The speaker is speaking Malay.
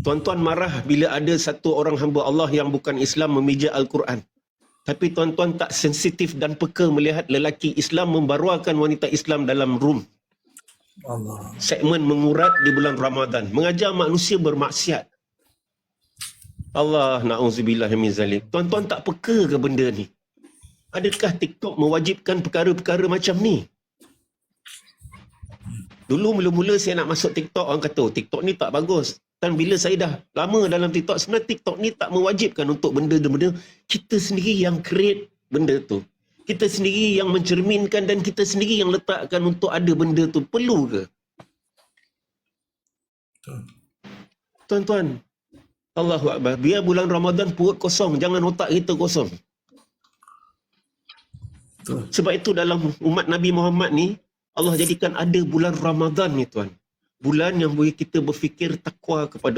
Tuan-tuan marah bila ada satu orang hamba Allah yang bukan Islam memijak Al-Quran. Tapi tuan-tuan tak sensitif dan peka melihat lelaki Islam membaruakan wanita Islam dalam room. Allah. Segmen mengurat di bulan Ramadan. Mengajar manusia bermaksiat. Allah na'udzubillah min zalik. Tuan-tuan tak peka ke benda ni? Adakah TikTok mewajibkan perkara-perkara macam ni? Dulu mula-mula saya nak masuk TikTok, orang kata, oh, TikTok ni tak bagus. Dan bila saya dah lama dalam TikTok, sebenarnya TikTok ni tak mewajibkan untuk benda-benda. Kita sendiri yang create benda tu. Kita sendiri yang mencerminkan dan kita sendiri yang letakkan untuk ada benda tu. Perlu ke? Tuan-tuan, Allahu Akbar. Biar bulan Ramadan perut kosong, jangan otak kita kosong. Betul. Sebab itu dalam umat Nabi Muhammad ni, Allah jadikan ada bulan Ramadan ni tuan. Bulan yang boleh kita berfikir takwa kepada